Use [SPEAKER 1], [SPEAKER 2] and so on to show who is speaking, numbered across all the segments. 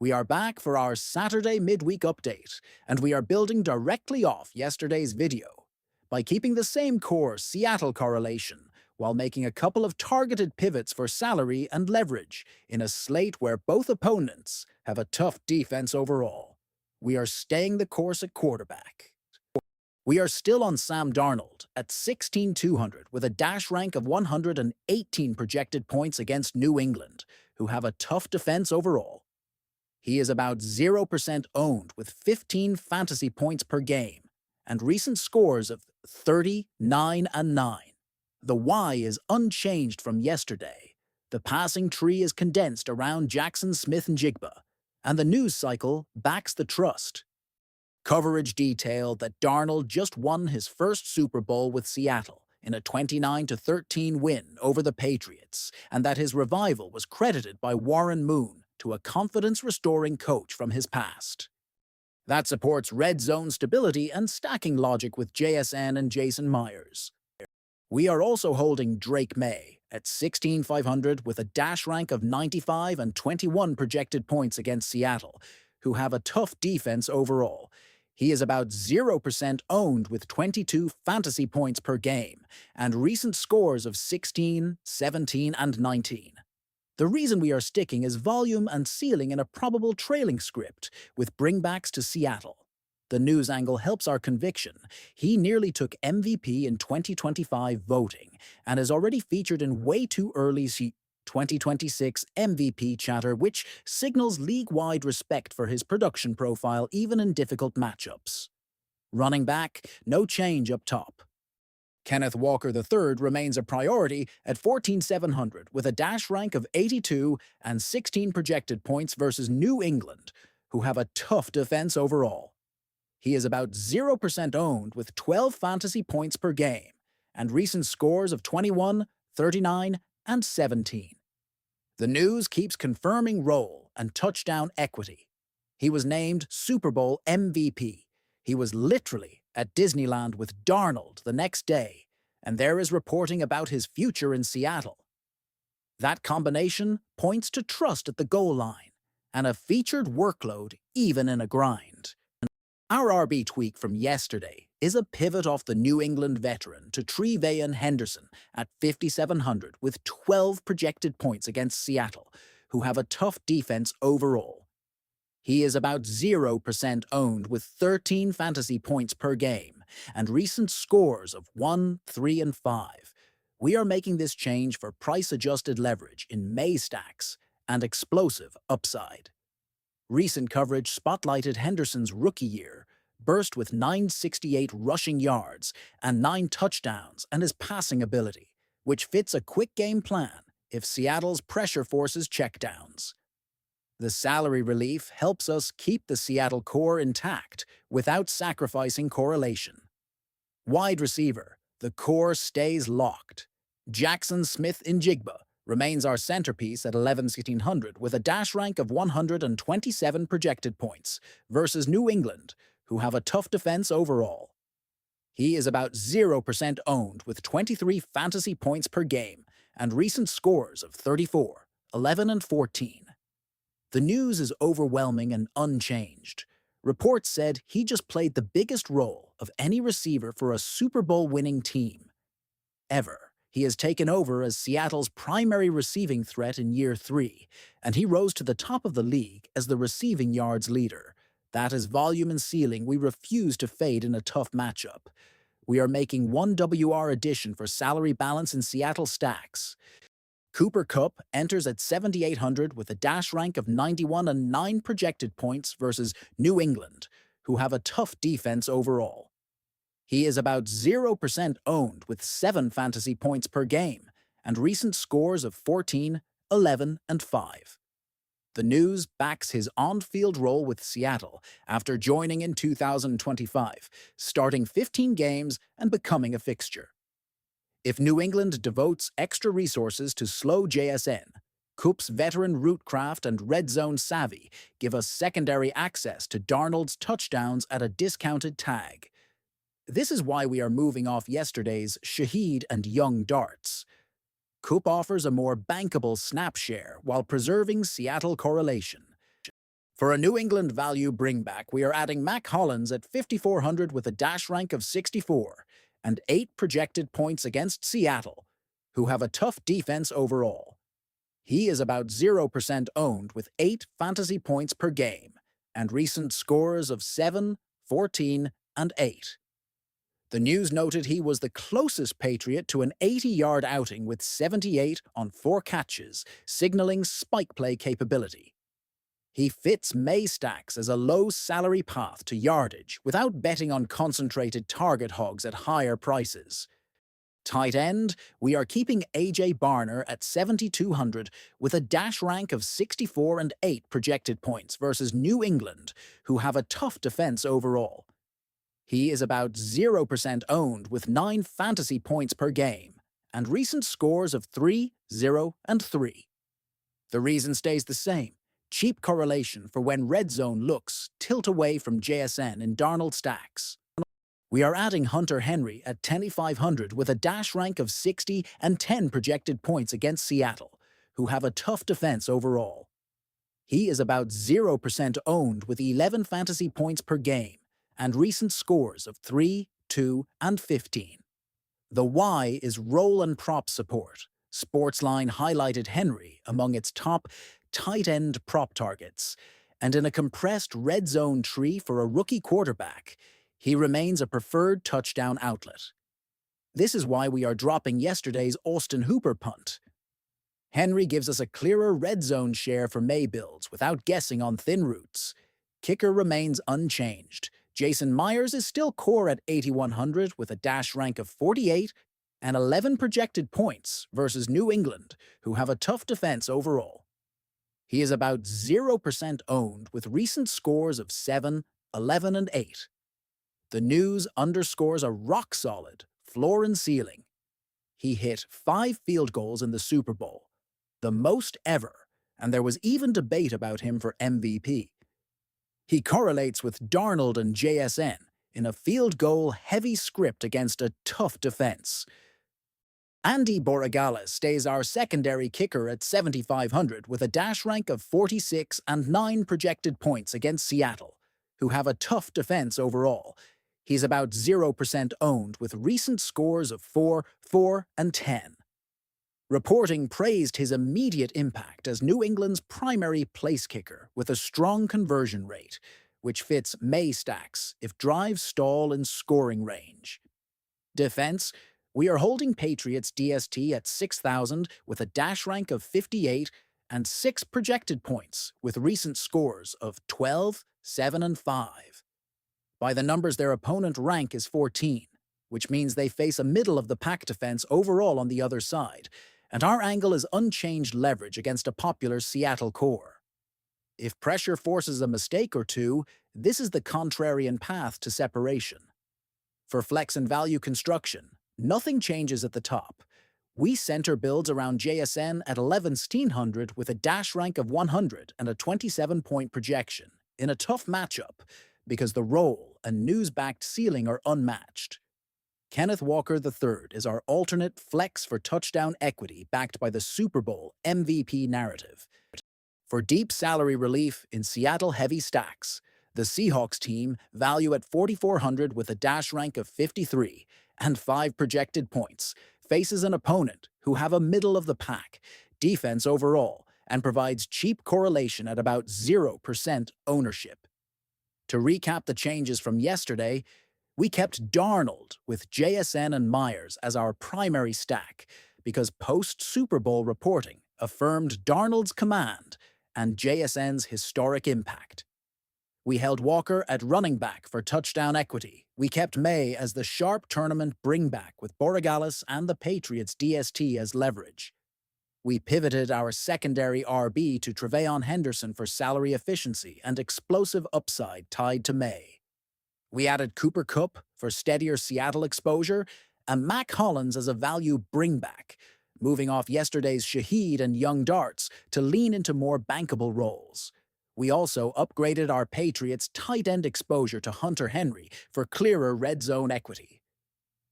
[SPEAKER 1] We are back for our Saturday midweek update, and we are building directly off yesterday's video by keeping the same core Seattle correlation while making a couple of targeted pivots for salary and leverage in a slate where both opponents have a tough defense overall. We are staying the course at quarterback. We are still on Sam Darnold at 16,200 with a dash rank of 118 projected points against New England, who have a tough defense overall. He is about 0% owned with 15 fantasy points per game and recent scores of 30, 9, and 9. The Y is unchanged from yesterday. The passing tree is condensed around Jackson Smith-Njigba, and the news cycle backs the trust. Coverage detailed that Darnold just won his first Super Bowl with Seattle in a 29-13 win over the Patriots, and that his revival was credited by Warren Moon to a confidence-restoring coach from his past. That supports red zone stability and stacking logic with JSN and Jason Myers. We are also holding Drake May at 16,500 with a dash rank of 95 and 21 projected points against Seattle, who have a tough defense overall. He is about 0% owned with 22 fantasy points per game and recent scores of 16, 17, and 19. The reason we are sticking is volume and ceiling in a probable trailing script with bringbacks to Seattle. The news angle helps our conviction. He nearly took MVP in 2025 voting and is already featured in way too early 2026 MVP chatter, which signals league-wide respect for his production profile even in difficult matchups. Running back, no change up top. Kenneth Walker III remains a priority at 14,700 with a dash rank of 82 and 16 projected points versus New England, who have a tough defense overall. He is about 0% owned with 12 fantasy points per game and recent scores of 21, 39, and 17. The news keeps confirming role and touchdown equity. He was named Super Bowl MVP. He was literally at Disneyland with Darnold the next day, and there is reporting about his future in Seattle. That combination points to trust at the goal line and a featured workload even in a grind. Our RB tweak from yesterday is a pivot off the New England veteran to Tre'Veyon Henderson at 5,700 with 12 projected points against Seattle, who have a tough defense overall. He is about 0% owned with 13 fantasy points per game and recent scores of 1, 3, and 5. We are making this change for price-adjusted leverage in May stacks and explosive upside. Recent coverage spotlighted Henderson's rookie year, burst with 968 rushing yards and 9 touchdowns, and his passing ability, which fits a quick game plan if Seattle's pressure forces checkdowns. The salary relief helps us keep the Seattle core intact without sacrificing correlation. Wide receiver, the core stays locked. Jackson Smith-Njigba remains our centerpiece at 11,100 with a dash rank of 127 projected points versus New England, who have a tough defense overall. He is about 0% owned with 23 fantasy points per game and recent scores of 34, 11, and 14. The news is overwhelming and unchanged. Reports said he just played the biggest role of any receiver for a Super Bowl winning team ever. He has taken over as Seattle's primary receiving threat in year 3, and he rose to the top of the league as the receiving yards leader. That is volume and ceiling we refuse to fade in a tough matchup. We are making one WR addition for salary balance in Seattle stacks. Cooper Kupp enters at 7,800 with a dash rank of 91 and 9 projected points versus New England, who have a tough defense overall. He is about 0% owned with 7 fantasy points per game and recent scores of 14, 11, and 5. The news backs his on-field role with Seattle after joining in 2025, starting 15 games and becoming a fixture. If New England devotes extra resources to slow JSN, Kupp's veteran route craft and red zone savvy give us secondary access to Darnold's touchdowns at a discounted tag. This is why we are moving off yesterday's Shaheed and Young darts. Kupp offers a more bankable snap share while preserving Seattle correlation. For a New England value bringback, we are adding Mac Hollins at 5,400 with a dash rank of 64 and 8 projected points against Seattle, who have a tough defense overall. He is about 0% owned with 8 fantasy points per game and recent scores of 7, 14, and 8. The news noted he was the closest Patriot to an 80-yard outing with 78 on 4 catches, signaling spike play capability. He fits May stacks as a low-salary path to yardage without betting on concentrated target hogs at higher prices. Tight end, we are keeping A.J. Barner at 7,200 with a dash rank of 64 and 8 projected points versus New England, who have a tough defense overall. He is about 0% owned with 9 fantasy points per game and recent scores of 3, 0, and 3. The reason stays the same. Cheap correlation for when red zone looks tilt away from JSN in Darnold stacks. We are adding Hunter Henry at 10,500 with a dash rank of 60 and 10 projected points against Seattle, who have a tough defense overall. He is about 0% owned with 11 fantasy points per game and recent scores of 3, 2, and 15. The Y is roll and prop support. Sportsline highlighted Henry among its top tight end prop targets, and in a compressed red zone tree for a rookie quarterback, he remains a preferred touchdown outlet. This is why we are dropping yesterday's Austin Hooper punt. Henry gives us a clearer red zone share for May builds without guessing on thin routes. Kicker remains unchanged. Jason Myers is still core at 8,100 with a dash rank of 48 and 11 projected points versus New England, who have a tough defense overall. He is about 0% owned with recent scores of 7, 11, and 8. The news underscores a rock-solid floor and ceiling. He hit 5 field goals in the Super Bowl, the most ever, and there was even debate about him for MVP. He correlates with Darnold and JSN in a field goal-heavy script against a tough defense. Andy Borregales stays our secondary kicker at 7,500 with a dash rank of 46 and 9 projected points against Seattle, who have a tough defense overall. He's about 0% owned with recent scores of 4, 4, and 10. Reporting praised his immediate impact as New England's primary place kicker with a strong conversion rate, which fits May stacks if drives stall in scoring range. Defense, we are holding Patriots DST at 6,000 with a dash rank of 58 and 6 projected points with recent scores of 12, 7, and 5. By the numbers, their opponent rank is 14, which means they face a middle-of-the-pack defense overall on the other side, and our angle is unchanged leverage against a popular Seattle core. If pressure forces a mistake or two, this is the contrarian path to separation. For flex and value construction, nothing changes at the top. We center builds around JSN at 11,100 with a dash rank of 100 and a 27-point projection in a tough matchup because the roll and news-backed ceiling are unmatched. Kenneth Walker III is our alternate flex for touchdown equity backed by the Super Bowl MVP narrative. For deep salary relief in Seattle-heavy stacks, the Seahawks team value at 4,400 with a dash rank of 53 and 5 projected points, faces an opponent who have a middle-of-the-pack defense overall and provides cheap correlation at about 0% ownership. To recap the changes from yesterday, we kept Darnold with JSN and Myers as our primary stack because post-Super Bowl reporting affirmed Darnold's command and JSN's historic impact. We held Walker at running back for touchdown equity. We kept May as the sharp tournament bringback with Borregales and the Patriots DST as leverage. We pivoted our secondary RB to Tre'Veyon Henderson for salary efficiency and explosive upside tied to May. We added Cooper Kupp for steadier Seattle exposure and Mac Hollins as a value bringback, moving off yesterday's Shaheed and young darts to lean into more bankable roles. We also upgraded our Patriots' tight end exposure to Hunter Henry for clearer red zone equity.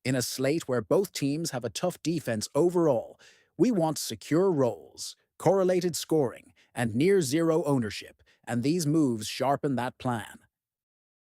[SPEAKER 1] In a slate where both teams have a tough defense overall, we want secure roles, correlated scoring, and near-zero ownership, and these moves sharpen that plan.